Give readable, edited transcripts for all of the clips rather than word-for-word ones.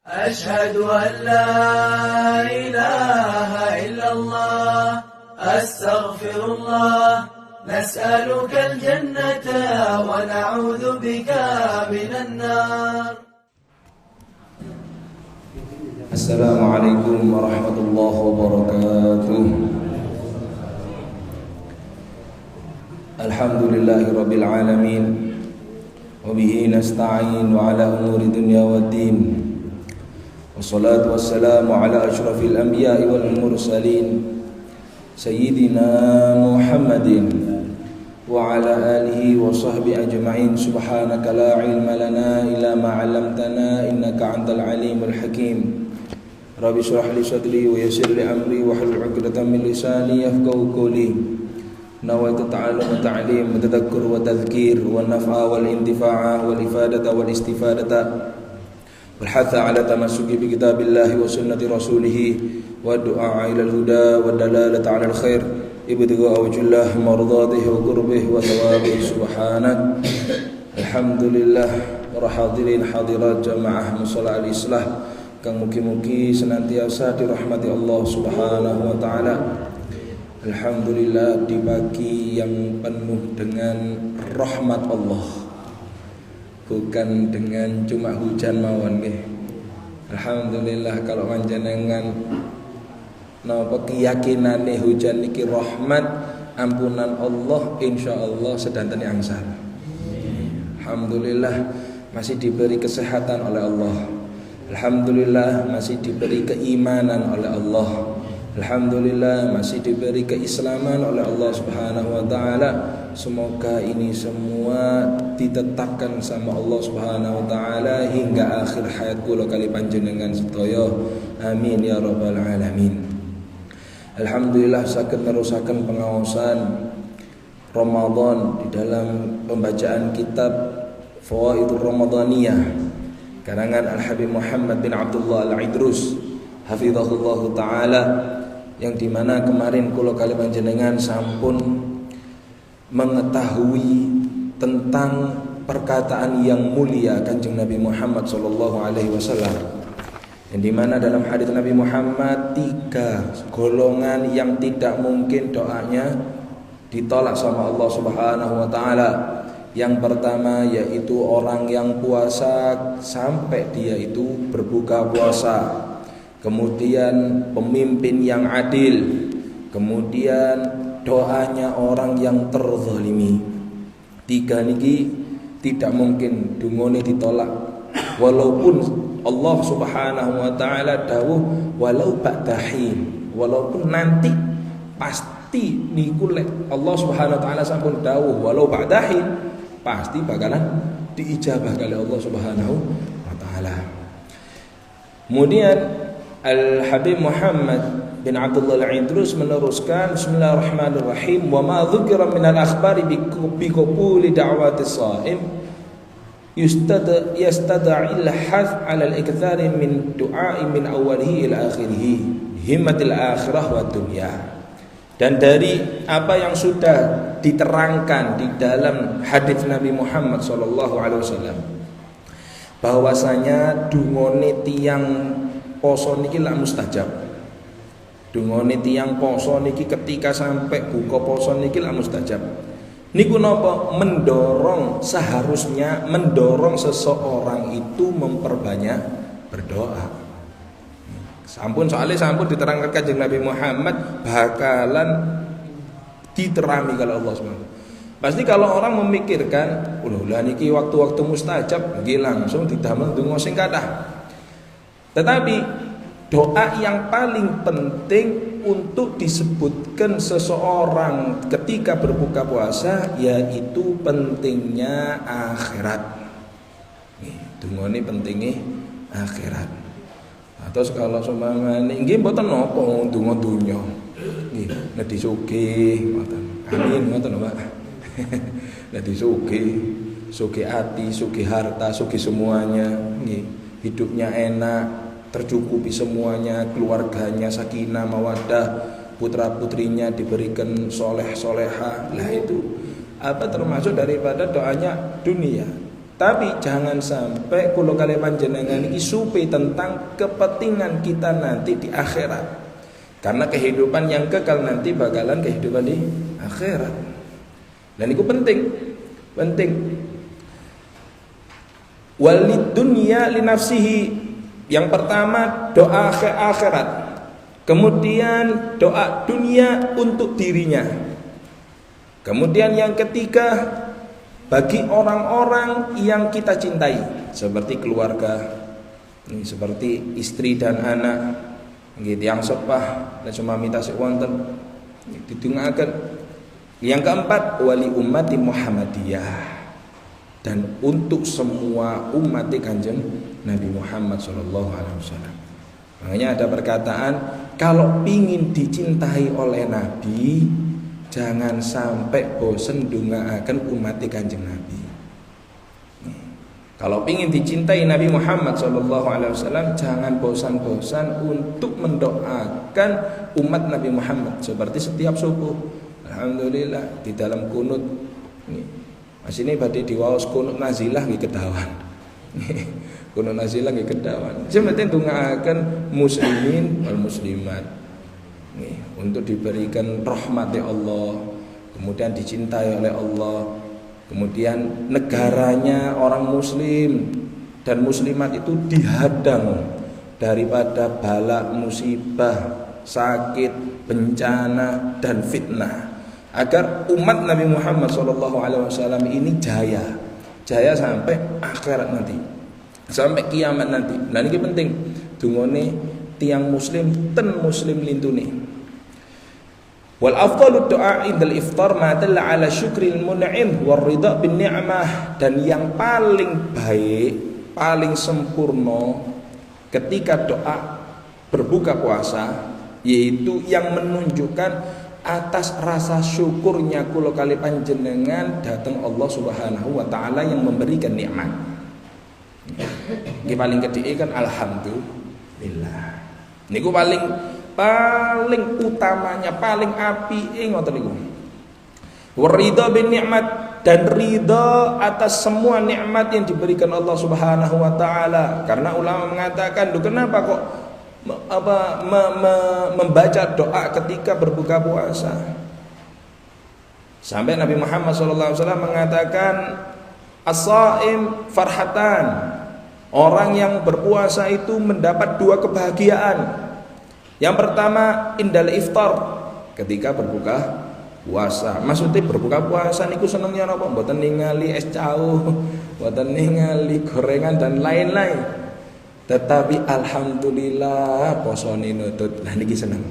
أشهد أن لا إله إلا الله أستغفر الله نسألك الجنة ونعوذ بك من النار. السلام عليكم ورحمة الله وبركاته. الحمد لله رب العالمين وبه نستعين وعلى أمور الدنيا والدين والصلاة والسلام على أشرف الأنبياء والمرسلين سيدنا محمد وعلى آله وصحبه أجمعين. سبحانك لا علم لنا إلا ما علمتنا إنك أنت العليم الحكيم. رب اشرح لي صدري ويسر لي أمري واحلل عقدة من لساني يفقهوا قولي. نويت التعلم والتعليم والتذكر والتذكير والنفع والانتفاع والإفادة والاستفادة والحث على تمسك بكتاب الله وسنة رسوله والدعاء إلى الهدى والدلالة على الخير ابتغاء وجه الله مرضاته وقربه وثوابه سبحانه. Alhamdulillah para hadirin hadirat jamaah mushola al-islah kang mugi-mugi senantiasa dirahmati Allah Subhanahu wa taala. Alhamdulillah di pagi yang penuh dengan rahmat Allah, bukan dengan cuma hujan mawon nggih. Alhamdulillah kalau panjenengan napa keyakinane hujan niki rahmat ampunan Allah, insyaallah sedanten angsal. Alhamdulillah masih diberi kesehatan oleh Allah. Alhamdulillah masih diberi keimanan oleh Allah. Alhamdulillah masih diberi keislaman oleh Allah Subhanahu wa taala. Semoga ini semua ditetapkan sama Allah Subhanahu wa taala hingga akhir hayat kula kali panjenengan sedaya. Amin ya rabbal alamin. Alhamdulillah saged nerusaken pengaosan Ramadan di dalam pembacaan kitab Fawaidur Ramadaniyah karangan Al-Habib Muhammad bin Abdullah Al-Idrus hafizahullah taala, yang dimana kemarin kula kali panjenengan sampun mengetahui tentang perkataan yang mulia Kanjeng Nabi Muhammad sallallahu alaihi wasallam, yang dimana dalam hadis Nabi Muhammad 3 golongan yang tidak mungkin doanya ditolak sama Allah Subhanahu wa taala. Yang pertama yaitu orang yang puasa sampai dia itu berbuka puasa, kemudian pemimpin yang adil, kemudian doanya orang yang terzalimi. 3 niki tidak mungkin dungone ditolak, walaupun Allah Subhanahu wa taala dawuh walau ba'dahin, walaupun nanti pasti niku lek Allah Subhanahu wa taala sampun dawuh walau ba'dahin pasti bakalan diijabah oleh Allah Subhanahu wa taala. Kemudian Al-Habib Muhammad bin Abdullah Al-Idrus meneruskan, bismillahirrahmanirrahim, wa ma dzukira min al-akhbari bi qabuli da'wati shaim yastad'i al-hath 'ala al-ikthari min du'a'i min awwalihi ila akhirih himmatil akhirah wa dunya. Dan dari apa yang sudah diterangkan di dalam hadis Nabi Muhammad sallallahu alaihi wasallam, bahwasanya dungone tiyang poso niki lak mustajab. Dungone tiyang poso niki ketika sampai buka poso niki lak mustajab. Niku napa? Seharusnya mendorong seseorang itu memperbanyak berdoa. Sampun diterangkan Kanjeng Nabi Muhammad bakalan diterami kalau Allah SWT. Pasti kalau orang memikirkan, lah niki waktu-waktu mustajab, nggih langsung didamel donga sing kathah. Tetapi doa yang paling penting untuk disebutkan seseorang ketika berbuka puasa yaitu pentingnya akhirat. Nih, dungane pentingnya akhirat. Atau kalau seumpamane nggih mboten napa ndonga donya. Nggih, nedhi sugih ngoten. Amin ngoten Pak. Nedhi sugih ati, sugih harta, sugih semuanya, nggih. Hidupnya enak, tercukupi semuanya, keluarganya sakinah mawaddah, putra-putrinya diberikan soleh-soleha. Lah itu apa termasuk daripada doanya dunia. Tapi jangan sampai kula kali panjenengan iki supe tentang kepentingan kita nanti di akhirat. Karena kehidupan yang kekal nanti bakalan kehidupan di akhirat. Dan itu penting. Walid dunya li nafsihi. Yang pertama doa akhirat. Kemudian doa dunia untuk dirinya. Kemudian yang ketiga bagi orang-orang yang kita cintai, seperti keluarga, seperti istri dan anak, gitu yang sepah dan cuma minta sewonten didungaken. Yang keempat wali ummati Muhammadiyah, dan untuk semua umat Kanjeng Nabi Muhammad SAW. Makanya ada perkataan, kalau pingin dicintai oleh Nabi, jangan sampai bosen dungaaken umat Kanjeng Nabi. Kalau ingin dicintai Nabi Muhammad SAW, jangan bosan-bosan untuk mendoakan umat Nabi Muhammad seperti setiap subuh. Alhamdulillah di dalam kunut. Mas ini badhe diwaos kunut nazilah nggih kedawan. Kunut nazilah nggih kedawan. Sementing dongaaken muslimin wal muslimat. Untuk diberikan rahmat Allah, kemudian dicintai oleh Allah, kemudian negaranya orang muslim dan muslimat itu dihadang daripada bala, musibah, sakit, bencana dan fitnah, agar umat Nabi Muhammad SAW ini jaya sampai akhirat nanti, sampai kiamat nanti. Nah ini penting dungone tiang muslim ten muslim lintune. Wal afdalu du'a indal iftar ma dalla ala syukril mun'im war ridha bin ni'mah, dan yang paling baik, paling sempurna ketika doa berbuka puasa yaitu yang menunjukkan atas rasa syukurnya kula kali panjenengan datang Allah Subhanahu wa taala yang memberikan nikmat. Iki paling kedhike kan alhamdulillah. Niku paling utamanya, paling apike ngoten niku. Waridha bin nikmat, dan ridha atas semua nikmat yang diberikan Allah Subhanahu wa taala. Karena ulama mengatakan, kenapa kok membaca doa ketika berbuka puasa? Sampai Nabi Muhammad SAW mengatakan, as-shaim farhatan. Orang yang berpuasa itu mendapat dua kebahagiaan. Yang pertama indal iftar, ketika berbuka puasa. Maksudnya berbuka puasa niku senengnya napa? Mboten ningali es cau, mboten ningali gorengan dan lain-lain. Tetapi alhamdulillah posone nutut. Lah niki seneng.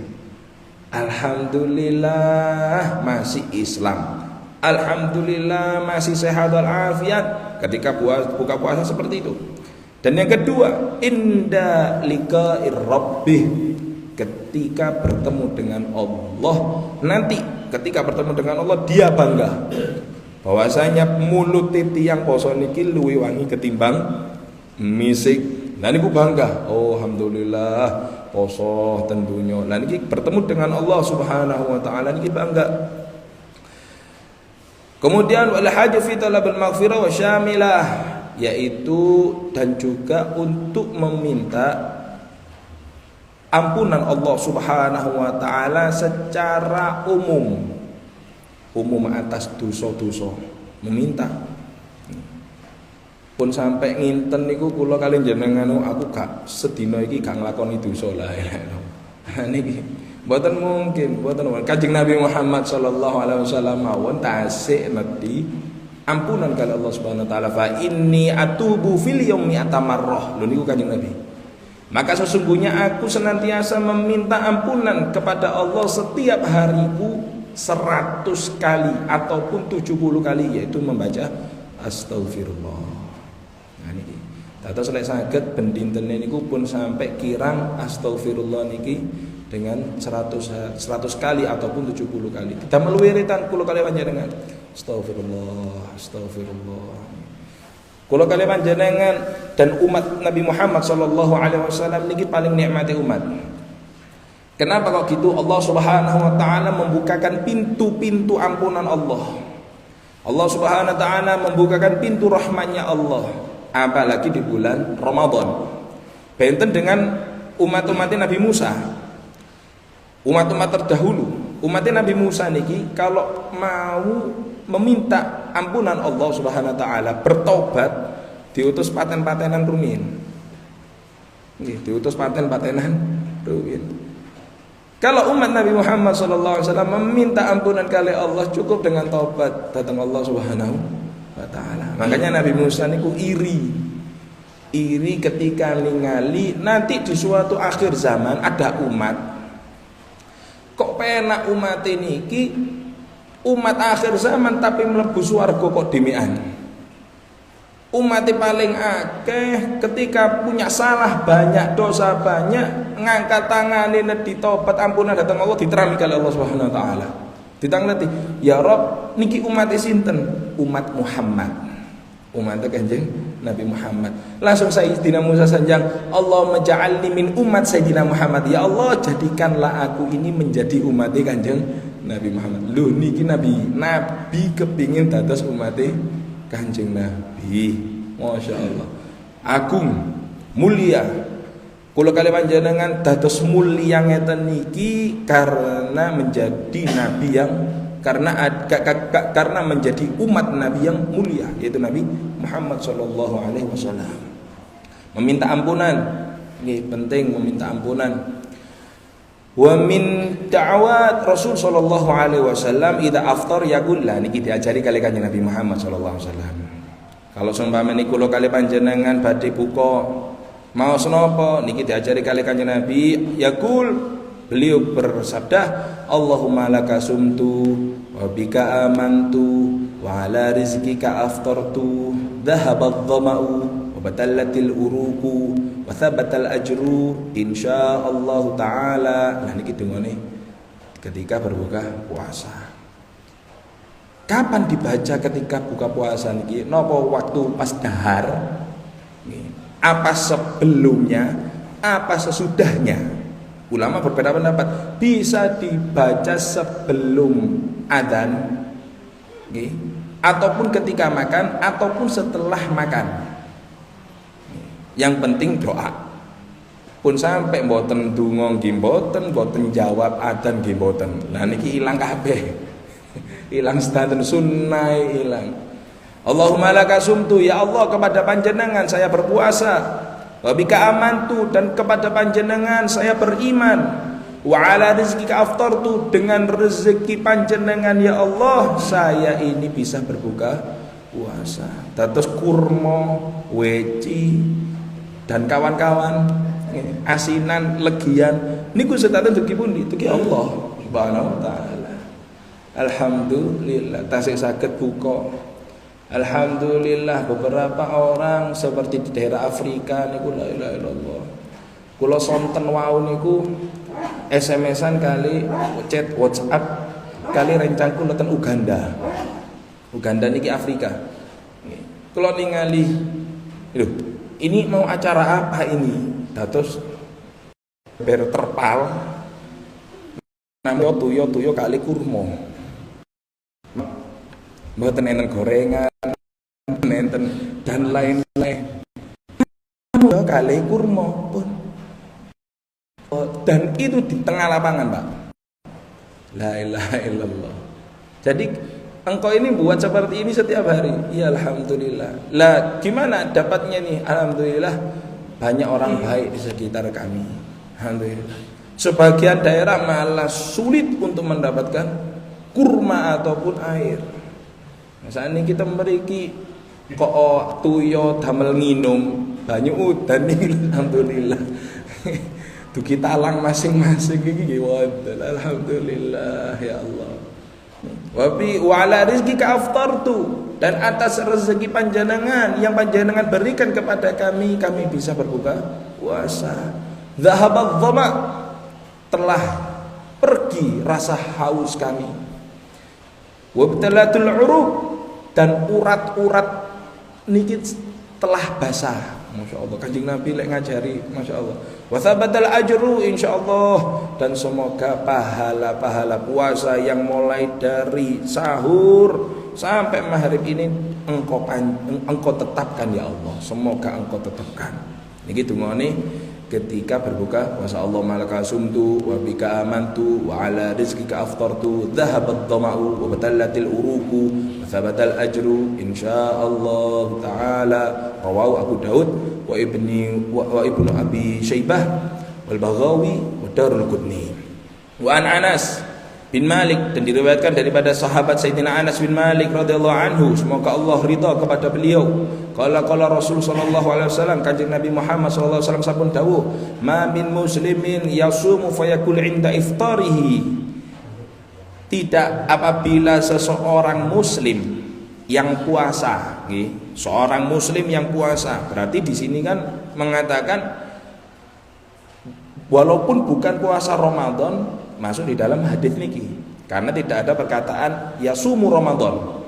Alhamdulillah masih Islam. Alhamdulillah masih sehat walafiat ketika buka puasa seperti itu. Dan yang kedua, inda liqa'ir rabbih, ketika bertemu dengan Allah. Nanti ketika bertemu dengan Allah dia bangga bahwasanya mulut tiyang poso niki luwih wangi ketimbang misik. Lah niku bangga, oh alhamdulillah poso ten donya. Lah niki bertemu dengan Allah Subhanahu wa taala niki bangga. Kemudian wal hajj fi talabil maghfirah wa syamilah, yaitu dan juga untuk meminta ampunan Allah Subhanahu wa taala secara umum atas dosa-dosa, meminta. Pun sampai nginten niku kula kali jenengan aku gak sedina iki gak nglakoni dosa la ilaha illallah. Niki mboten mungkin. Kanjeng Nabi Muhammad sallallahu alaihi wasallam mawon tasik nedi ampunan kali Allah Subhanahu wa taala, fa inni atubu fil yaumi atamarrah. Lho niku Kanjeng Nabi. Maka sesungguhnya aku senantiasa meminta ampunan kepada Allah setiap hariku 100 kali ataupun 70 kali, yaitu membaca astaghfirullah. Nah niki. Tata selek saged ben dinten niku pun sampai kirang astaghfirullah niki dengan 100 kali ataupun 70 kali. Damel wiritan kula kali panjenengan. Astagfirullah. Kula kali panjenengan dan umat Nabi Muhammad sallallahu alaihi wasallam niki paling nikmati umat. Kenapa kok gitu? Allah Subhanahu wa taala membukakan pintu-pintu ampunan Allah. Allah Subhanahu wa taala membukakan pintu rahmatnya Allah, apalagi di bulan Ramadan. Benten dengan umat-umat Nabi Musa. Umat-umat terdahulu, umat Nabi Musa niki kalau mau meminta ampunan Allah Subhanahu wa taala, bertobat, diutus paten-patenan rumiyin. Nggih, diutus paten-patenan rumiyin. Kalau umat Nabi Muhammad sallallahu alaihi wasallam meminta ampunan kali Allah, cukup dengan taubat datang Allah Subhanahu wa taala. Makanya Nabi Musa niku iri. Iri ketika ningali nanti di suatu akhir zaman ada umat. Kok penak umat niki umat akhir zaman tapi mlebu swarga kok dhewean. Umat paling akeh ketika punya salah banyak, dosa banyak, ngangkat tangan ini ditobat ampunan datang Allah, diterami kali Allah Subhanahu wa taala. Ditangleti, ya Rob, niki umat sinten? Umat Muhammad. Umat Kanjeng Nabi Muhammad. Langsung Sayyidina Musa sanjang, Allah maj'alni min umat Sayyidina Muhammad. Ya Allah, jadikanlah aku ini menjadi umat Kanjeng Nabi Muhammad. Loh niki Nabi kepingin dados umat Kanjeng Nabi, Masya Allah, agung, mulia. Kula kali panjenengan dados mulia ngeten niki karena menjadi nabi yang karena menjadi umat nabi yang mulia, yaitu Nabi Muhammad sallallahu alaihi wasallam. Meminta ampunan, ini penting meminta ampunan. Wa min da'wat Rasul sallallahu alaihi wasallam idza aftar yaqul la, niki diajari kali Kanjeng Nabi Muhammad sallallahu alaihi wasallam. Kalau seumpamane kula kali panjenengan badhe buka maos napa niki diajari kali Kanjeng Nabi yaqul, beliau bersabda Allahumma laka sumtu wa bika amantu wa ala rizqika aftartu dhahabat dhama'u wa batallatil uruqu wa thabatal ajru insyaallah taala. Nah niki dungane ketika berbuka puasa. Kapan dibaca ketika buka puasa niki? Napa waktu pas dahar? Apa sebelumnya? Apa sesudahnya? Ulama berbeda pendapat. Bisa dibaca sebelum adzan, ataupun ketika makan, ataupun setelah makan. Yang penting doa. Pun sampai mboten donga nggih mboten jawab adzan nggih mboten. Lah niki ilang kabeh. Ilang sedanten sunnah ilang. Allahumma laka sumtu, ya Allah kepada panjenengan saya berpuasa. Wa bika amantu, dan kepada panjenengan saya beriman. Wa ala rizqika aftartu, dengan rezeki panjenengan ya Allah saya ini bisa berbuka puasa. Dados kurma, weci dan kawan-kawan, asinan, legian niku sedanten dugi pundi? Dugi Allah Subhanahu wa taala. Alhamdulillah tasih saged buka. Alhamdulillah beberapa orang seperti di daerah Afrika niku la ilaha illallah. Kula sonten wau niku SMS-an kali chat WhatsApp kali rencangku nonton Uganda. Uganda niki Afrika. Kula ningali, lho, ini mau acara apa ini? Dados berterpal namanya tuyo kali kurma. Mboten enten gorengan, enten dan lain-lain. Kali kurma pun. Dan itu di tengah lapangan, Pak. La ilaha illallah. Jadi engkau ini buat seperti ini setiap hari. Ya alhamdulillah. Lah gimana dapatnya nih? Alhamdulillah banyak orang baik di sekitar kami. Alhamdulillah. Sebagian daerah malah sulit untuk mendapatkan kurma ataupun air. Saat ini kita memiliki kok tuyo damel nginum banyu udan nih, alhamdulillah. Dugi talang masing-masing iki wonten, alhamdulillah ya Allah. Wa ala rizqika aftartu, dan atas rezeki panjenengan yang panjenengan berikan kepada kami bisa berbuka puasa. Dhahabat dhama, telah pergi rasa haus kami. Wabtalatul uruq, dan urat-urat niki telah basah. Masya Allah, Kanjeng Nabi lek ngajari, Masya Allah. Wa thabatal ajru insyaallah, dan semoga pahala-pahala puasa yang mulai dari sahur sampai maghrib ini engkau tetapkan ya Allah, semoga engkau tetapkan. Niki dungane ketika berbuka puasa. Allah malaka sumtu wa bika amantu wa ala rizqika aftartu dhahabat dhama'u wa batallatil uruku wa thabatal ajru insyaallah taala. Rawahu Abu Daud wa ibnu Abi Syaibah wal Baghawi wa Darul Qutni. Wa an Anas bin Malik, dan diriwayatkan daripada sahabat Sayyidina Anas bin Malik radhiyallahu anhu, semoga Allah ridha kepada beliau. Qala Rasul sallallahu alaihi wasallam, kanjeng Nabi Muhammad sallallahu alaihi wasallam sampun dawuh, ma min muslimin yasumu fayakul inda iftarihi. Tidak apabila seseorang muslim yang puasa, seorang muslim yang puasa, berarti di sini kan mengatakan walaupun bukan puasa Ramadan masuk di dalam hadis niki, karena tidak ada perkataan yasumu Ramadan.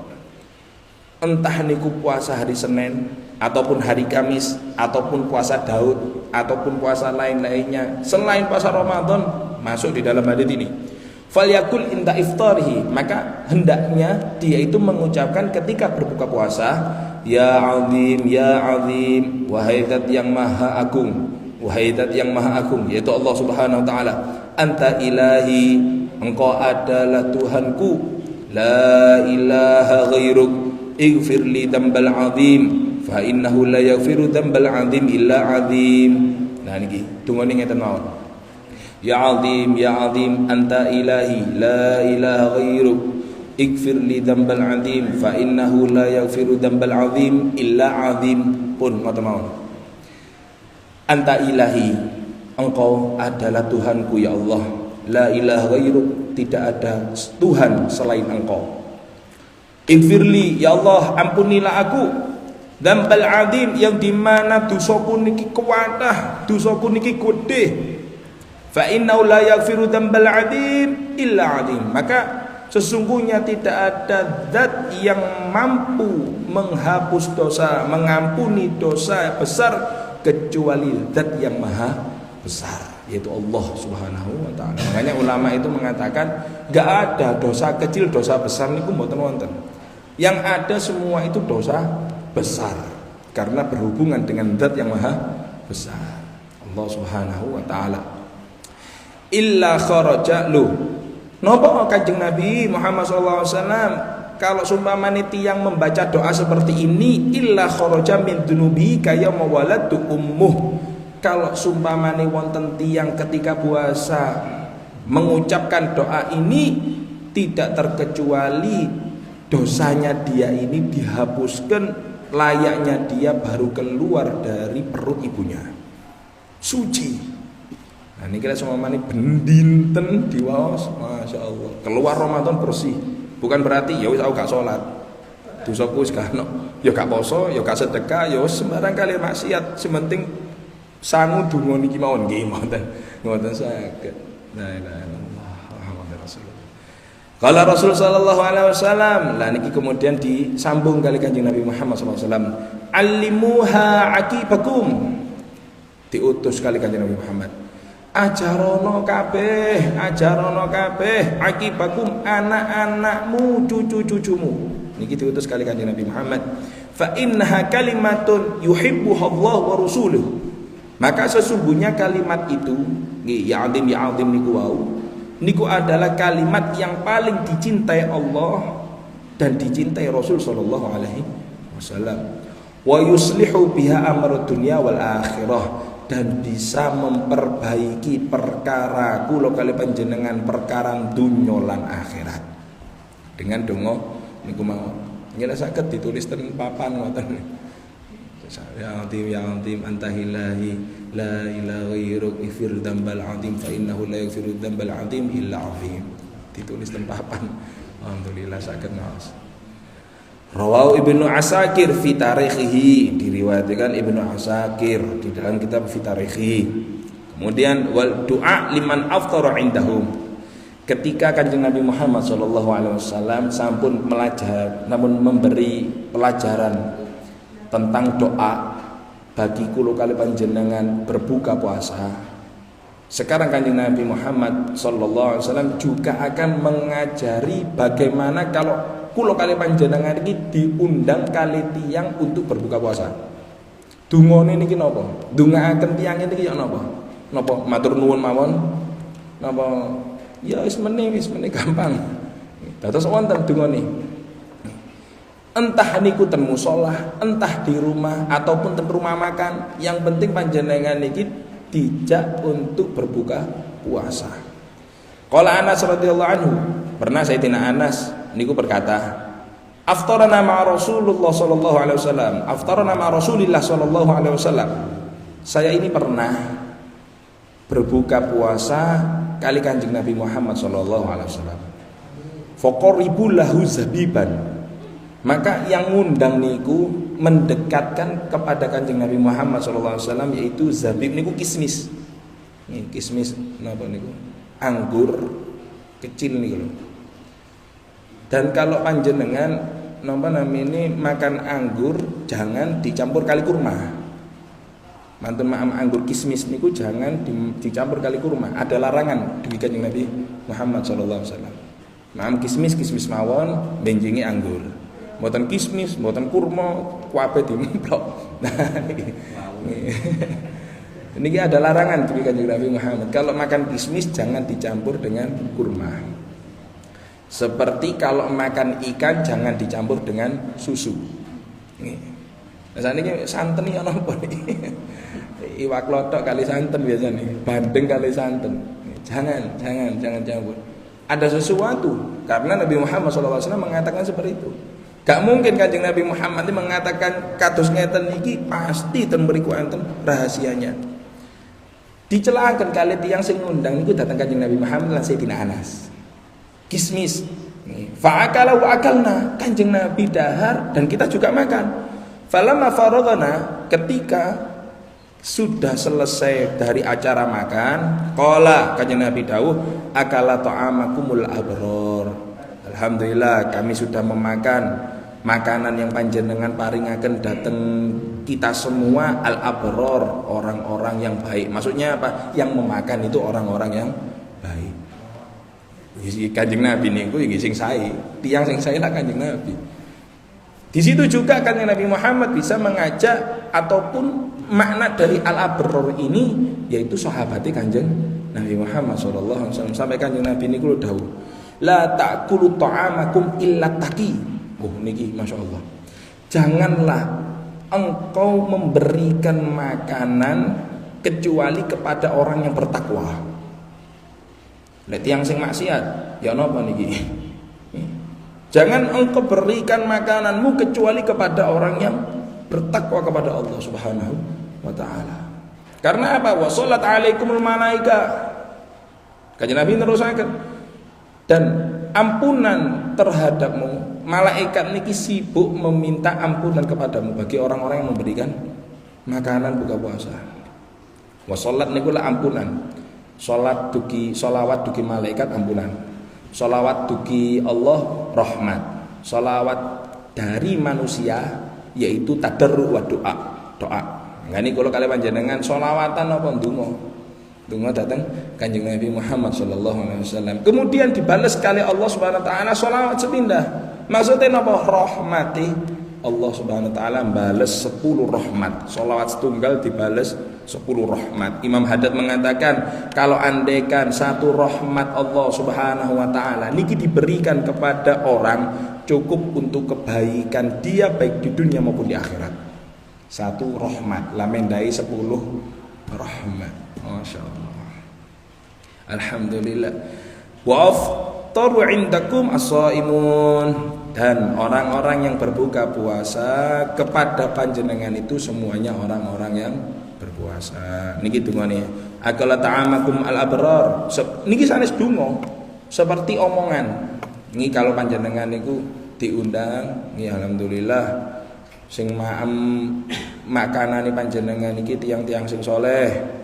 Entah niku puasa hari Senin ataupun hari Kamis ataupun puasa Daud ataupun puasa lain-lainnya selain puasa Ramadan masuk di dalam hadis ini. Falyakul inda iftarihi, maka hendaknya dia itu mengucapkan ketika berbuka puasa, ya azim wahai zat yang maha agung, wahai zat yang maha agung, yaitu Allah Subhanahu wa taala. Anta ilahi, engkau adalah Tuhanku, la ilaha ghairuk, ighfirli dzambal azim, fa innahu la yaghfiru dzambal azim illa azim. Nah niki dungane ngeten mawon. Ya azim anta ilahi, la ilaha ghairuk, ighfirli dzambal azim, fa innahu la yaghfiru dzambal azim illa azim. Pun ngoten mawon. Anta ilahi, engkau adalah Tuhanku ya Allah, la ilaha ghairuk, tidak ada Tuhan selain engkau. Ighfirli, ya Allah ampunilah aku, dzambal azim, yang dimana dosaku niki kuwatah, dosaku niki gede. Fa innahu la yaghfiru dzambal azim illa azim, maka sesungguhnya tidak ada zat yang mampu menghapus dosa, mengampuni dosa besar kecuali zat yang maha besar, yaitu Allah Subhanahu wa taala. Makanya ulama itu mengatakan enggak ada dosa kecil, dosa besar niku mboten wonten. Yang ada semua itu dosa besar karena berhubungan dengan zat yang maha besar, Allah Subhanahu wa taala. Illa kharaja lu. Napa Kanjeng Nabi Muhammad sallallahu alaihi wasallam kalau sumpamane tiyang membaca doa seperti ini, illa kharaja min dunubi kaya mawalatu ummuh. Kalau sumpamane wonten tiyang ketika puasa mengucapkan doa ini, tidak terkecuali dosanya dia ini dihapuskan layaknya dia baru keluar dari perut ibunya, suci. Nah ini kita semua mani bendinten diwaos, masya Allah. Keluar Ramadan bersih, bukan berarti ya wis aku gak sholat, dosaku wis gak ono, ya gak poso, ya gak sedekah, ya sembarang kali maksiat, sementing sangu donga niki mawon nggih ngoten saged. La ilaha illallah Muhammadur Rasulullah. Qala Rasul sallallahu alaihi wasallam, lah niki kemudian disambung kali Kanjeng Nabi Muhammad sallallahu alaihi wasallam, allimuha aqibakum. Diutus kali Kanjeng Nabi Muhammad, ajarono kabeh akibakum, anak-anakmu, cucu-cucumu. Niki diutus kali Kanjeng Nabi Muhammad. Fa innaha kalimatun yuhibbuha Allah wa rasuluh. Maka sesungguhnya kalimat itu, ya azim niku adalah kalimat yang paling dicintai Allah dan dicintai Rasul sallallahu alaihi wasallam. Wa yuslihu biha amrud dunya wal akhirah, dan bisa memperbaiki perkara kula kali panjenengan perkara dunya lan akhirat. Dengan donga niku mau nyela saged ditulis ten papan ngoten. Ya azim antahilahi la ilaha ghairuk ighfir dzambal azim fa innahu la yaghfiru dzambal azim illa azim. Ditulis ten papan. Alhamdulillah saged maos. Rawahu Ibnu Asakir fi tarikhihi, diriwayatkan Ibnu Asakir di dalam kitab fi tarikhihi. Kemudian wal du'a liman aftara indahum. Ketika Kanjeng Nabi Muhammad sallallahu alaihi wasallam sampun memberi pelajaran tentang doa bagi kula kali panjenengan berbuka puasa, sekarang Kanjeng Nabi Muhammad sallallahu alaihi wasallam juga akan mengajari bagaimana kalau kula kali panjenengan iki diundang kali tiyang untuk berbuka puasa. Dungane niki napa? Ndongaaken tiyang niki ya napa? Napa matur nuwun mawon? Napa ya wis meneh gampang. Dados wonten dungane. Entah niku ten musala, entah di rumah ataupun ten rumah makan, yang penting panjenengan niki dijak untuk berbuka puasa. Qala Anas radhiyallahu anhu, pernah Sayyidina Anas niku berkata, aftarana ma'a Rasulullah sallallahu alaihi wasallam, aftarana ma'a Rasulillah sallallahu alaihi wasallam. Saya ini pernah berbuka puasa kali Kanjeng Nabi Muhammad sallallahu alaihi wasallam. Faqaribu lahu zabiban. Maka yang ngundang niku mendekatkan kepada Kanjeng Nabi Muhammad sallallahu alaihi wasallam yaitu zabib niku kismis. Nggih, kismis napa niku? Anggur kecil niku lho. Dan kalau panjenengan napa namine makan anggur jangan dicampur kali kurma. Mantun ma'am anggur kismis niku jangan dicampur kali kurma. Ada larangan dari Kanjeng Nabi Muhammad sallallahu alaihi wasallam. Ma'am kismis mawon benjingi anggur. Mboten kismis, mboten kurma, kabeh dimplok. Nah, ini ada larangan dari Kanjeng Nabi Muhammad. Kalau makan kismis jangan dicampur dengan kurma. Seperti kalau makan ikan jangan dicampur dengan susu. Nah, saniki santen iki ana apa niki? Iwak lotok kali santen biasanya, bandeng kali santen. Jangan campur. Ada sesuatu karena Nabi Muhammad SAW mengatakan seperti itu. Gak mungkin Kanjeng Nabi Muhammad ini mengatakan kados ngeten iki pasti ten mriku enten rahasianya. Dicelakan kali tiyang sing ngundang niku datang Kanjeng Nabi Muhammad lan Sayyidina Anas. Kismis. Fa'akala wa akalna. Kanjeng Nabi dahar dan kita juga makan. Falamma faraghana, ketika sudah selesai dari acara makan, qala Kanjeng Nabi dawuh, akala ta'amakumul abror. Alhamdulillah kami sudah memakan makanan yang panjenengan paringaken dateng kita semua al-abror, orang-orang yang baik. Maksudnya apa? Yang memakan itu orang-orang yang baik. Kanjeng Nabi niku iki sing sae, tiyang sing sae lah Kanjeng Nabi. Di situ juga Kanjeng Nabi Muhammad bisa mengajak ataupun makna dari al-abror ini yaitu sahabatnya Kanjeng Nabi Muhammad sallallahu alaihi wasallam. Sampai Kanjeng Nabi niku dawuh, la ta'kulu ta'amakum illa taqi. Oh niki Masya Allah. Janganlah engkau memberikan makanan kecuali kepada orang yang bertakwa. Lek tiyang sing maksiat ya napa niki? Jangan engkau berikan makananmu kecuali kepada orang yang bertakwa kepada Allah Subhanahu wa taala. Karena apa? Wa shallat alaikumul malaika. Kanjeng Nabi nerusaken. Dan ampunan terhadapmu, malaikat niki sibuk meminta ampunan kepadamu bagi orang-orang yang memberikan makanan buka puasa. Wa shollat niku la ampunan. Salat dugi sholawat dugi malaikat ampunan. Sholawat dugi Allah rahmat. Sholawat dari manusia yaitu tadarru wa doa. Ngene kula kali panjenengan sholawatan apa ndonga? Donga datang Kanjeng Nabi Muhammad sallallahu alaihi wasallam. Kemudian dibalas kali Allah Subhanahu wa taala sholawat sepindah. Maksudnya napa? Rahmati Allah Subhanahu wa taala balas 10 rahmat. Sholawat setunggal dibales 10 rahmat. Imam Haddad mengatakan kalau andaikan satu rahmat Allah Subhanahu wa taala niki diberikan kepada orang cukup untuk kebaikan dia baik di dunia maupun di akhirat. Satu rahmat lamendai 10 rahmat. Masya Allah. Alhamdulillah. Wa aftaru indakum as-shaimun. Dan orang-orang yang berbuka puasa kepada panjenengan itu semuanya orang-orang yang berpuasa. Niki dungane. Akala ta'amakum al-abrar. Niki sanes donga seperti omongan. Niki kalau panjenengan niku diundang, niki alhamdulillah sing makanane panjenengan niki tiyang-tiyang sing soleh.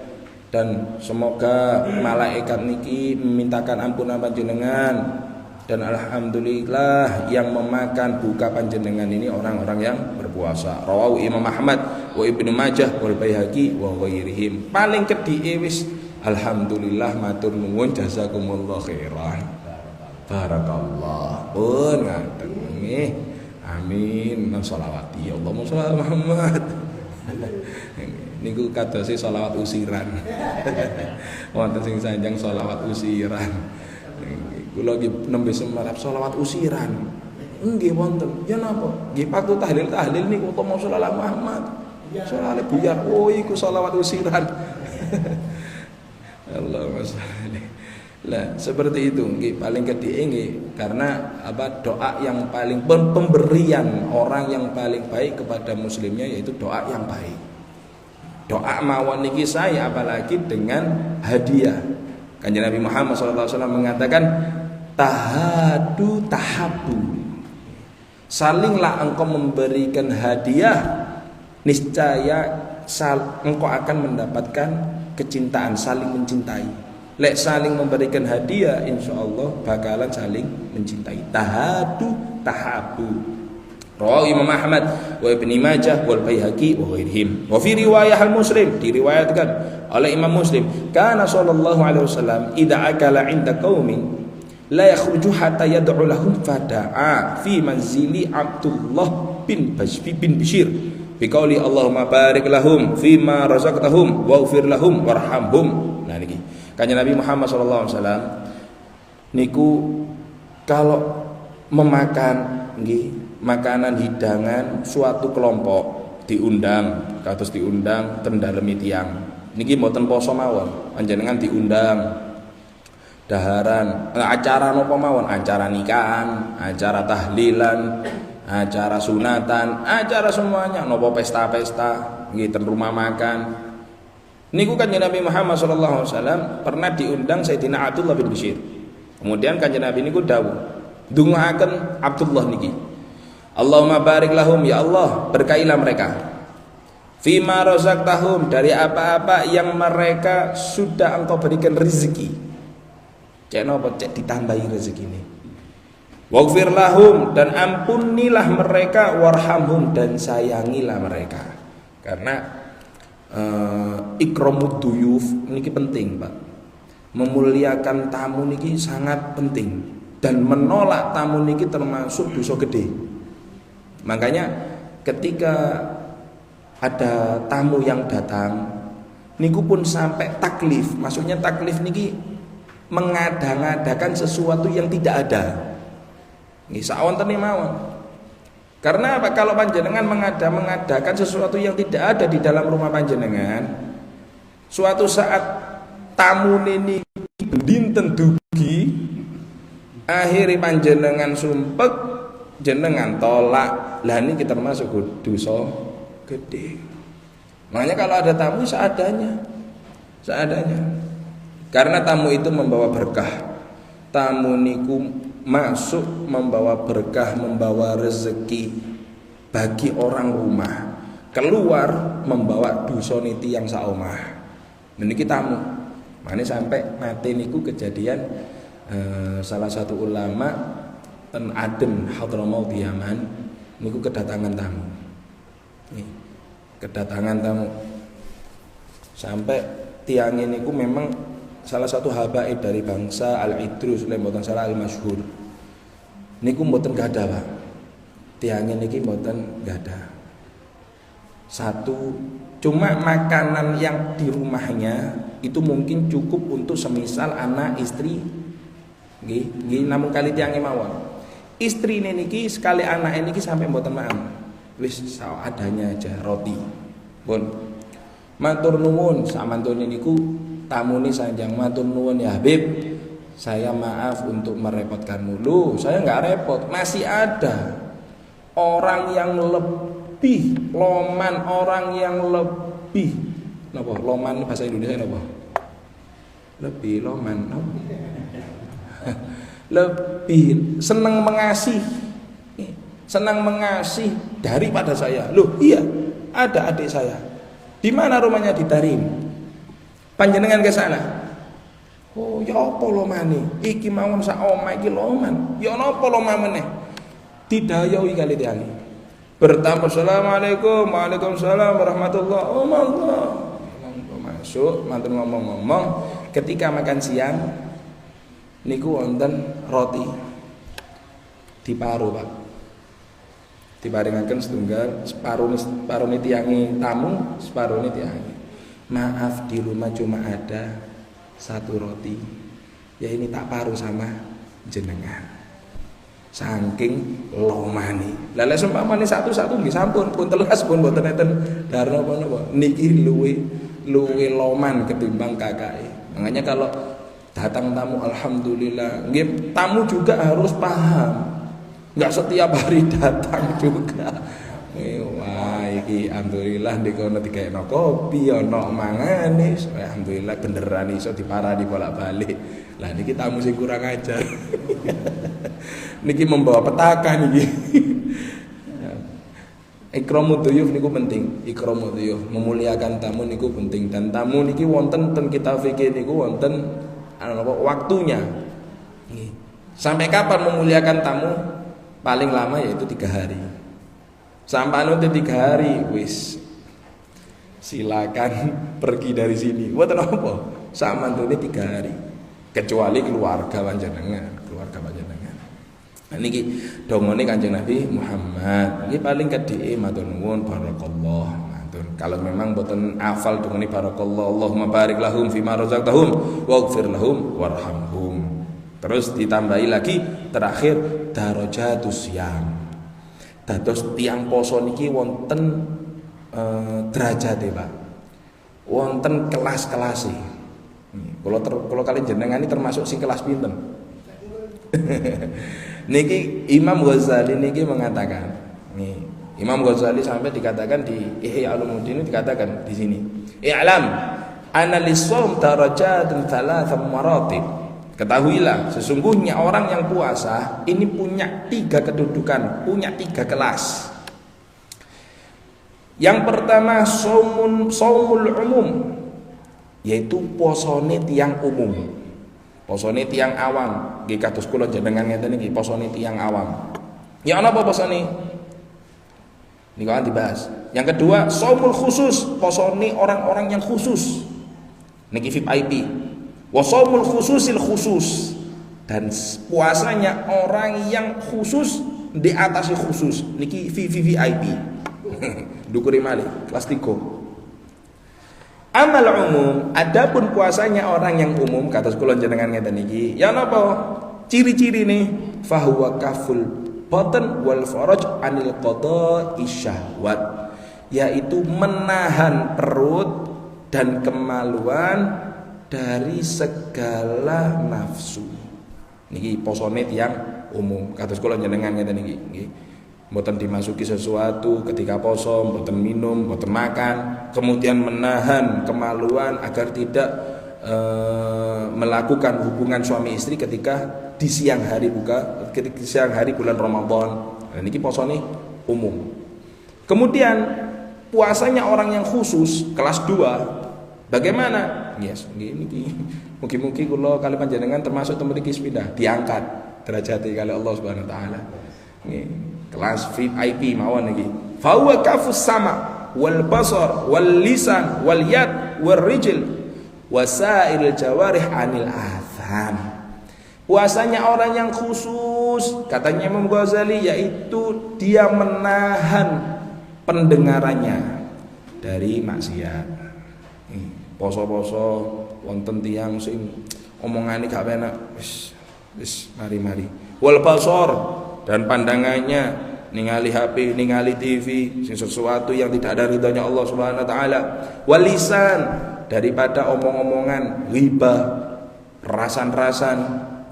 Dan semoga malaikat niki memintakan ampunan panjenengan. Dan alhamdulillah yang memakan buka panjenengan ini orang-orang yang berpuasa. Rawahu Imam Ahmad wa Ibnu Majah wal Baihaqi wa ghairihim. Paling kedhi wis alhamdulillah matur nuwun jazakumullah khairan. Barakallah. Pun ngaten nggih. Amin. Nang selawati ya Allahumma sholli ala Muhammad. Niku kadose selawat usiran. Wonten sing sanjang selawat usiran. Kula nggih nembe semarap selawat usiran. Nggih wonten. Ya napa? Nggih paktu tahlil niku Allahumma sholli ala Muhammad. Sholali buyar. Oh iku selawat usiran. Allahumma sholli. Lah seperti itu nggih paling kedhike nggih karena doa yang paling pemberian orang yang paling baik kepada muslimnya yaitu doa yang baik. Doa mawon niki saya apalagi dengan hadiah. Kanjeng Nabi Muhammad SAW mengatakan tahadu tahabu. Salinglah engkau memberikan hadiah, niscaya engkau akan mendapatkan kecintaan, saling mencintai. Lek saling memberikan hadiah, insyaallah bakalan saling mencintai. Tahadu tahabu. Rawahu Imam Ahmad wa Ibnu Majah wal Baihaqi wa ghairihim. Wa fi riwayah al-Muslim, diriwayatkan oleh Imam Muslim, kana sallallahu alaihi wasallam idza akala 'inda qaumin la yakhruju hatta yad'u lahum fada'a fi manzili Abdullah bin Bashir biqauli Allahumma barik lahum fima razaqtahum waghfir lahum warhamhum. Nah niki Kanjeng Nabi Muhammad sallallahu alaihi wasallam niku kalau memakan nggih makanan hidangan suatu kelompok diundang ten dalemi tiyang niki mboten poso mawon panjenengan diundang daharan acara napa mawon, acara nikahan, acara tahlilan, acara sunatan, acara semuanya napa pesta-pesta nggih ten rumah makan. Niku Kanjeng Nabi Muhammad sallallahu alaihi wasallam pernah diundang Sayyidina Abdullah bin Bashir. Kemudian Kanjeng Nabi niku dawuh, ndongaaken Abdullah niki. Allahumma barik lahum, ya Allah berkailah mereka. Fima razaqtahum, dari apa-apa yang mereka sudah Engkau berikan rezeki. Cek napa cek ditambahi rezekine. Waghfir lahum, dan ampunilah mereka, warhamhum, dan sayangilah mereka. Karena ikramud duyuf niki penting, Pak. Memuliakan tamu niki sangat penting dan menolak tamu niki termasuk dosa gede. Makanya ketika ada tamu yang datang niku pun sampai taklif. Maksudnya taklif niki mengada-ngadakan sesuatu yang tidak ada. Nggih sawontene mawon. Karena apa? Kalau panjenengan mengadakan sesuatu yang tidak ada di dalam rumah panjenengan, suatu saat tamu ini dinten dugi, akhiri panjenengan sumpek, jenengan tolak, lah ini kita termasuk dosa gede. Makanya kalau ada tamu seadanya. Karena tamu itu membawa berkah. Tamu niku masuk membawa berkah, membawa rezeki bagi orang rumah. Keluar membawa dosa niti yang saomah. Niki tamu. Mane sampai mati niku kejadian salah satu ulama ten Aden Hadramaut Yaman niku kedatangan tamu. Kedatangan tamu. Sampai tiang niku memang salah satu habaib dari bangsa Al-Idrus, mboten salah al-masyhur. Niku mboten gadah, Pak. Tiange niki mboten gadah. Satu, cuma makanan yang di rumahnya itu mungkin cukup untuk semisal anak istri. Nggih, namun kali tiange mawon. Istrine niki sekali anak niki sampai mboten maem. Wis seadanya aja roti. Pun matur nuwun samantune niku tamune sanjang matur nuwun ya Habib, saya maaf untuk merepotkanmu. Loh, saya nggak repot, masih ada orang yang lebih loman, orang yang lebih napa? Loman bahasa Indonesia napa? Lebih loman, napa? Lebih senang mengasihi daripada saya. Loh, iya, ada adik saya. Di mana rumahnya? Di Tarim. Panjenengan ke sana. Oh, ya apa lomane? Iki mawon sak omah iki loman. Ya napa lomane? Didayawi kali tiang. Bertamu assalamualaikum, waalaikumsalam warahmatullahi. Oh, monggo. Masuk, mantul ngomong-ngomong. Ketika makan siang, niku wonten roti diparu, Pak. Diparingaken setunggal, separuh tiangi tamu, separuh tiangi. Maaf, di rumah cuma ada satu roti. Ya ini tak paruh sama jenengan. Saking lomane. Lah lek seumpamane satu-satu nggih sampun pun telas pun mboten enten darah napa. Niki luwe loman ketimbang kakake. Makanya kalau datang tamu alhamdulillah, nggih tamu juga harus paham. Enggak setiap hari datang juga. Wah, iki alhamdulillah dikono dikekno kopi, ono mangane. Alhamdulillah beneran iso diparani bolak-balik. Lah niki tamu sing kurang ajar. Niki membawa petaka niki. Ikramu dhuyuf niku penting. Ikramu dhuyuf, memuliakan tamu niku penting, dan tamu niki wonten ten kitab fikih niku wonten waktunya. Sampai kapan memuliakan tamu? Paling lama yaitu 3 hari. Sampai nanti 3 hari wis silakan pergi dari sini. Mboten apa? Sama nanti 3 hari. Kecuali keluarga panjenengan. Nah niki dongone Kanjeng Nabi Muhammad. Niki paling kedhike matur nuwun barakallah. Matur. Kalau memang boten hafal dongone barakallah, Allahumma barik lahum fima razaqtahum waghfir lahum warhamhum. Terus ditambahi lagi terakhir darajatus syam. Dados tiang poso niki wonten derajate, Pak. Wonten kelas-kelase. Kalau kalian jenengan ini termasuk sing kelas pinten? Niki Imam Ghazali niki mengatakan, nih Imam Ghazali sampai dikatakan di Ihya Ulumuddin dikatakan di sini, "I'lam anna lis-shaum darajatun thalatham maratib." Ketahuilah sesungguhnya orang yang puasa ini punya 3 kedudukan, punya 3 kelas. Yang pertama shaumul umum, yaitu posone tiang umum. Posone tiang awam, nggih kados kula jenengan ngeten iki posone tiang awam. Ya ana apa posone? Niku kan dibahas. Yang kedua, shaumul khusus, posone orang-orang yang khusus. Niki VIP. Wa shaumul khususil khusus, dan puasanya orang yang khusus di atas khusus. Niki VIP. Dukuri malih kelas 3. Amal umum, adapun puasanya orang yang umum kados kula jenengan ngeten iki, ya napa? Ciri-ciri nih, fahuwa kaful batan wal faraj anil qada'i syahwat, yaitu menahan perut dan kemaluan dari segala nafsu. Niki posone tiyang umum kados kula jenengan ngeten iki nggih. Mboten dimasuki sesuatu ketika poso, mboten minum, mboten makan, kemudian menahan kemaluan agar tidak melakukan hubungan suami istri ketika di siang hari ketika siang hari bulan Ramadan. Nah, niki posone umum. Kemudian puasanya orang yang khusus kelas 2. Bagaimana? Yes, niki mugi-mugi kula kali panjenengan termasuk mriki sepindah diangkat derajate kali Allah Subhanahu wa taala. Nggih. Kelas VIP mawon iki. Fa huwa kafus sama wal basar wal lisan wal yad wal rijl wasairil jawarih anil atham. Puasanya orang yang khusus katanya Imam Ghazali yaitu dia menahan pendengarannya dari maksiat. Poso-poso wonten tiyang sing omongane gak enak wis mari-mari. Wal basar, dan pandangannya ningali HP, ningali TV, sesuatu yang tidak ada ridhonya Allah Subhanahu wa taala. Wal lisan, daripada omong-omongan ghibah, rasan-rasan.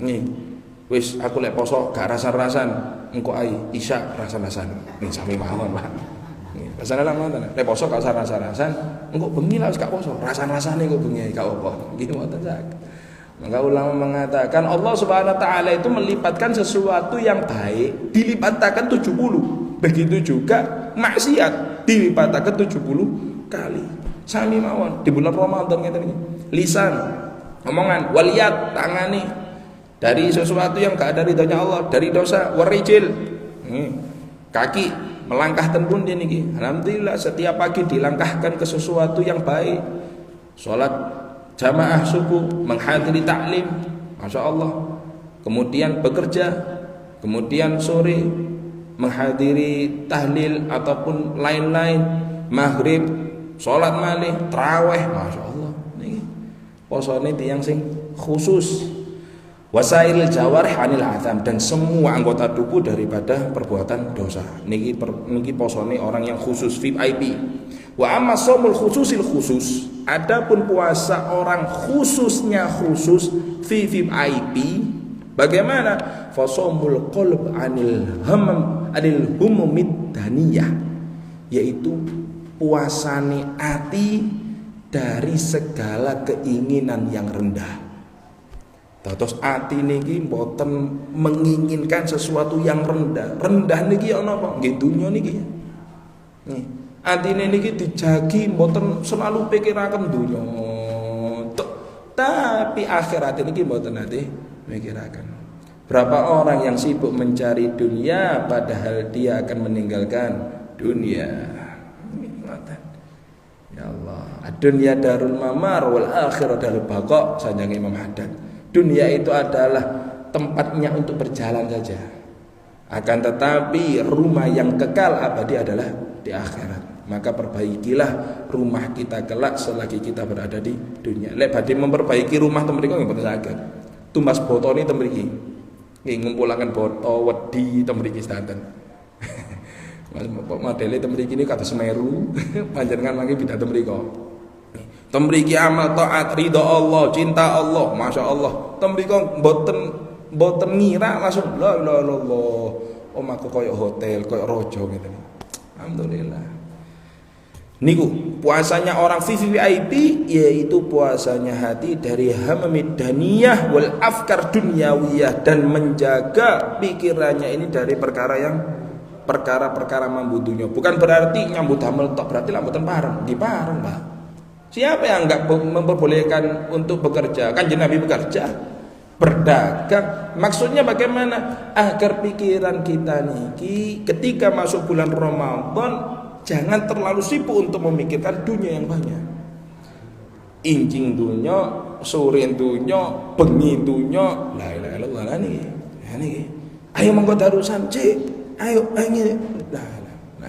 Nih, wis aku lek poso gak rasan-rasan, engko ai isya rasan-rasan. Nih sami mawon, Pak. Nih, rasane lan ngoten. Lek poso gak rasan-rasan, engko bengi lah wis gak poso, rasan-rasane engko bengi gak apa. Nggih ngoten sak. Maka ulama mengatakan Allah Subhanahu wa taala itu melipatkan sesuatu yang baik dilipatkan 70. Begitu juga maksiat dilipatkan 70 kali. Sami mawon di bulan Ramadan ngeten iki. Lisan, omongan, waliyat, tangani dari sesuatu yang gak ada ridhonya Allah, dari dosa, warijil. Kaki melangkah ten pundi niki. Alhamdulillah setiap pagi dilangkahkan ke sesuatu yang baik. Salat jamaah subuh, menghadiri taklim, masya Allah. kemudian bekerja, kemudian sore menghadiri tahlil ataupun lain-lain, maghrib salat malih, tarawih, masyaallah niki posone tiyang sing khusus. Wasail jawarih anil atham, dan semua anggota tubuh daripada perbuatan dosa. Niki posone orang yang khusus VIP. Wa amma shaumul khususil khusus, adapun puasa orang khususnya khusus VIP, bagaimana? Fa shaumul qalb anil humumid daniyah, yaitu puasane ati dari segala keinginan yang rendah. Terus ati niki mboten menginginkan sesuatu yang rendah. Rendah niki ana apa? Nggih dunya niki. Nih, atine niki dijagi mboten selalu pikiraken dunya. Tapi akhirat niki mboten nate mikiraken. Berapa orang yang sibuk mencari dunia padahal dia akan meninggalkan dunia. Ya Allah, ad-dunya darul mamar wal akhirah darul baqa, sanjang Imam Haddad. Dunia itu adalah tempatnya untuk berjalan saja. Akan tetapi rumah yang kekal abadi adalah di akhirat. Maka perbaikilah rumah kita kelak selagi kita berada di dunia. Lek badhe memperbaiki rumah temen mriku nggih mboten saged. Tumbas botone temen mriki. Nggih ngumpulaken boto wedi temen mriki sedanten. Modele temen mriki niku kados Semeru, panjenengan mangke bidat temen mriku. Temriki amal taat ridha Allah, cinta Allah, masya Allah. Temriki mboten ngira langsung la ilaha illallah. Omahku koyo hotel, koyo rojo gitu. Alhamdulillah. Niku puasanya orang VIP, yaitu puasanya hati dari hamamid daniyah wal afkar dunyawiyah, dan menjaga pikirannya ini dari perkara-perkara mambu dunya. Bukan berarti nyambut damel tok, berarti lambutan pareng, di pareng, Pak. Siapa yang enggak memperbolehkan untuk bekerja? Kanjeng Nabi bekerja, berdagang. Maksudnya bagaimana? Agar pikiran kita niki ketika masuk bulan Ramadan jangan terlalu sibuk untuk memikirkan dunia yang banyak. Injing dunia, sore dunia, bengi dunia, la ilaha illallah niki. Ayo monggo darusan, Cik. Ayo nah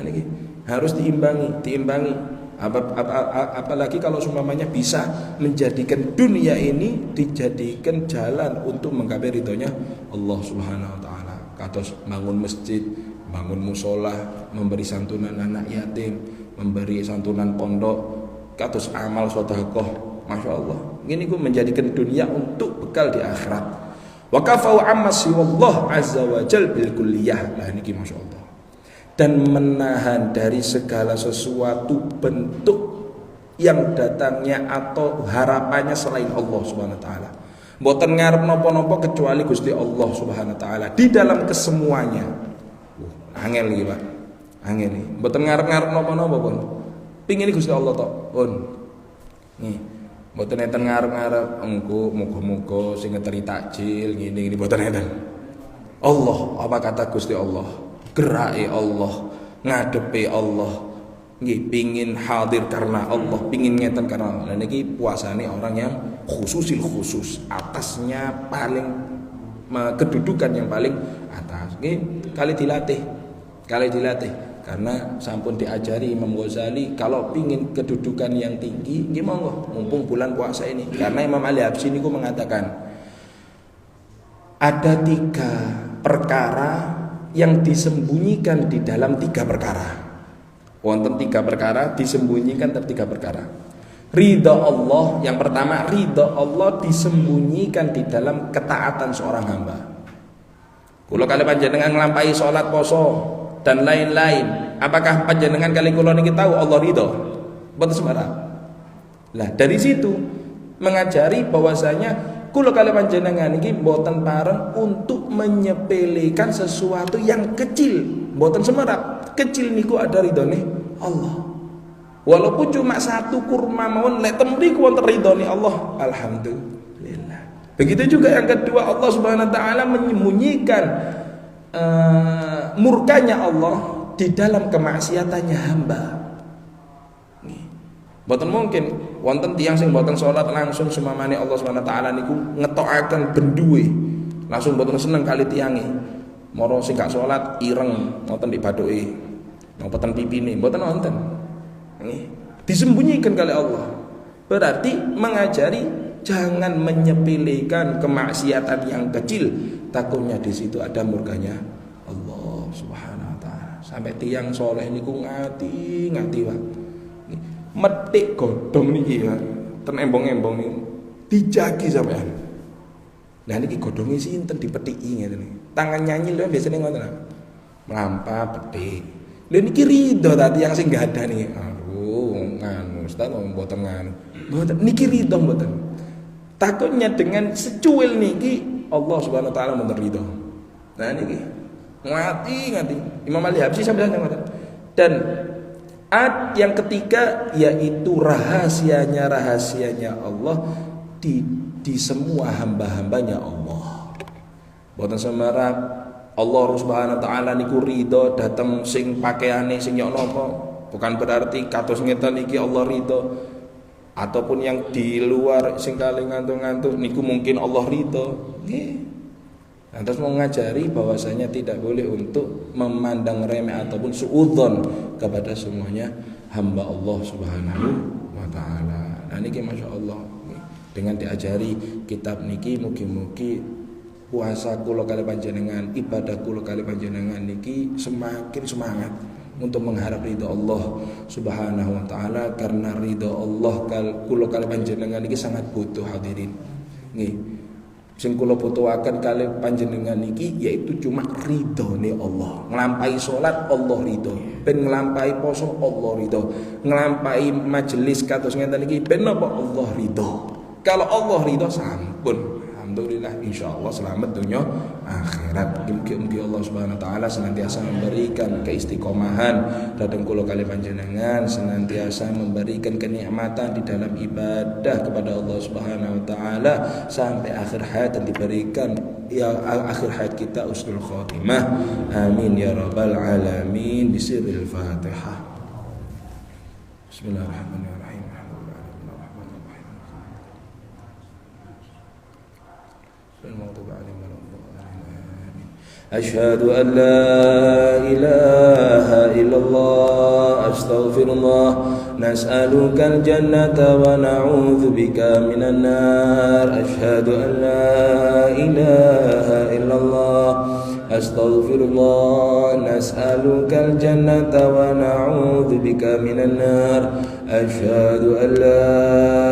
niki harus diimbangi. Apalagi kalau semuanya bisa menjadikan dunia ini dijadikan jalan untuk menggapai ridhonya Allah Subhanahu wa taala. Kados bangun masjid, bangun musola, memberi santunan anak yatim, memberi santunan pondok, kados amal sedekah, masyaallah. Ini ku menjadikan dunia untuk bekal di akhirat. Wa kafau amma siwallah azza wa jal bil kulliyah. Lah niki masyaallah. Dan menahan dari segala sesuatu bentuk yang datangnya atau harapannya selain Allah Subhanahu wa taala. Mboten ngarep napa-napa kecuali Gusti Allah Subhanahu wa taala di dalam kesemuanya. Angel iki, Pak. Angel iki. Mboten ngarep-ngarep napa-napa pun. Pingin Gusti Allah tok, pun. Nih, mboten enten ngarep-ngarep engko muga-muga sing ngeteri takjil ngene-ngene mboten enten. Allah, apa kata Gusti Allah? Gerai Allah, ngadepi Allah, nggih pingin hadir karena Allah, pingin ngeten karena Allah. Niki puasane orang yang khususil khusus, atasnya paling kedudukan yang paling atas. Nggih kali dilatih karena sampun diajari Imam Ghazali kalau pingin kedudukan yang tinggi, nggih monggo mumpung bulan puasa ini. Karena Imam Ali Habsyi niku mengatakan ada 3 perkara yang disembunyikan di dalam 3 perkara. Wonten 3 perkara disembunyikan dalam 3 perkara. Ridha Allah, yang pertama ridha Allah disembunyikan di dalam ketaatan seorang hamba. Kula kali panjenengan nglampahi salat poso dan lain-lain, apakah panjenengan kali kula niki tahu Allah ridha? Mboten sembarang. Lah dari situ mengajari bahwasanya kula kali panjenengan iki mboten pareng untuk menyepelekan sesuatu yang kecil, mboten semerap. Kecil niku ada ridhone Allah. Walaupun cuma 1 kurma mawon lek temriku wonten ridhone Allah, alhamdulillah. Begitu juga yang kedua, Allah Subhanahu wa taala menyembunyikan murkanya Allah di dalam kemaksiatannya hamba. Mboten mungkin wonten tiyang sing mboten salat langsung sumamane Allah Subhanahu wa taala niku ngetokaken benduwe langsung mboten seneng kali tiange. Moro sing gak salat ireng ngoten di badoke. Ngoten pipine mboten wonten. Nggih. Disembunyikan kali Allah. Berarti mengajari jangan menyepelekan kemaksiatan yang kecil, takutnya di situ ada murkanya Allah Subhanahu wa taala. Sampai tiang soleh niku ngati Pak. Metik godhong niki ya, ten embong-embong niku dijagi sampean. Nah niki godhonge sinten dipetiki ngeten. Tangan nyanyi lho biasane ngoten. Mlampah petik. Lha niki rido tadi yang sing gak ada niki. Aduh, nganu Ustaz mboten nganu. Mboten niki rido mboten. Takutnya dengan secuil niki Allah Subhanahu wa taala mboten rido. Nah niki ngati. Imam Ali Habsyi sampeyan ngoten. Dan yang ketiga yaitu rahasianya Allah di semua hamba-hambanya Allah. Boten semerap Allah Subhanahu wa taala niku ridho dateng sing pakaiane sing yo napa. Bukan berarti kados ngeten iki Allah ridho. Ataupun yang di luar sing kali ngantuk-ngantuk niku mungkin Allah ridho. Nggih. Nah, terus mau ngajari bahwasanya tidak boleh untuk memandang remeh ataupun suudzon kepada semuanya hamba Allah Subhanahu wa taala. Nah niki masyaallah dengan diajari kitab niki mugi-mugi puasa kula kali panjenengan, ibadah kula kali panjenengan niki semakin semangat untuk mengharap ridha Allah Subhanahu wa taala, karena ridha Allah kula kali panjenengan niki sangat butuh hadirin. Nggih. Sing kula butuhaken kali panjenengan niki yaitu cuma ridhone Allah. Nglampahi salat Allah ridho, ben nglampahi poso Allah ridho, nglampahi majelis kados ngeten iki ben napa Allah ridho. Kalau Allah ridho sampun, alhamdulillah insyaallah selamat dunia akhirat. Mugi-mugi Allah Subhanahu wa taala senantiasa memberikan keistiqomahan dhateng kula kali panjenengan, senantiasa memberikan kenikmatan di dalam ibadah kepada Allah Subhanahu wa taala sampai akhir hayat, dan diberikan ya akhir hayat kita husnul khotimah. Amin ya rabbal alamin. Bisirril Fatihah. Bismillahirrahmanirrahim. أشهد أن لا إله إلا الله أستغفر الله نسألك الجنة ونعوذ بك من النار أشهد أن لا إله إلا الله أستغفر الله نسألك الجنة ونعوذ بك من النار أشهد أن لا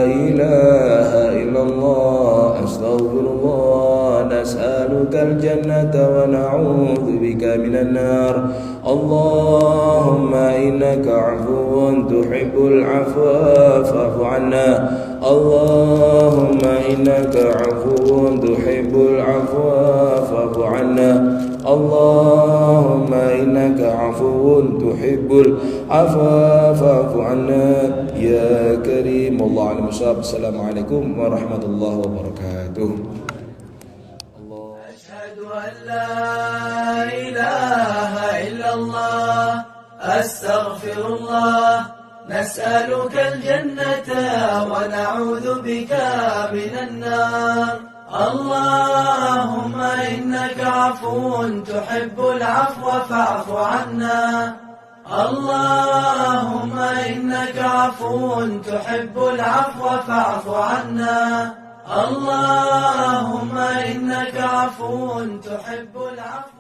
إله إلا الله أستغفر الله نسألك الجنة ونعوذ بك من النار اللهم إنك عفو تحب العفو فاعف عنا اللهم إنك عفو تحب العفو فاعف عنا اللهم إنك عفو تحب العفو فاعف عنا يا كريم. والله أعلم بالصواب. السلام عليكم ورحمة الله وبركاته. أشهد أن لا إله إلا الله أستغفر الله نسألك الجنة ونعوذ بك من النار اللهم إنك عفو تحب العفو فاعف عنا اللهم إنك عفو تحب العفو فاعف عنا اللهم إنك عفو تحب العفو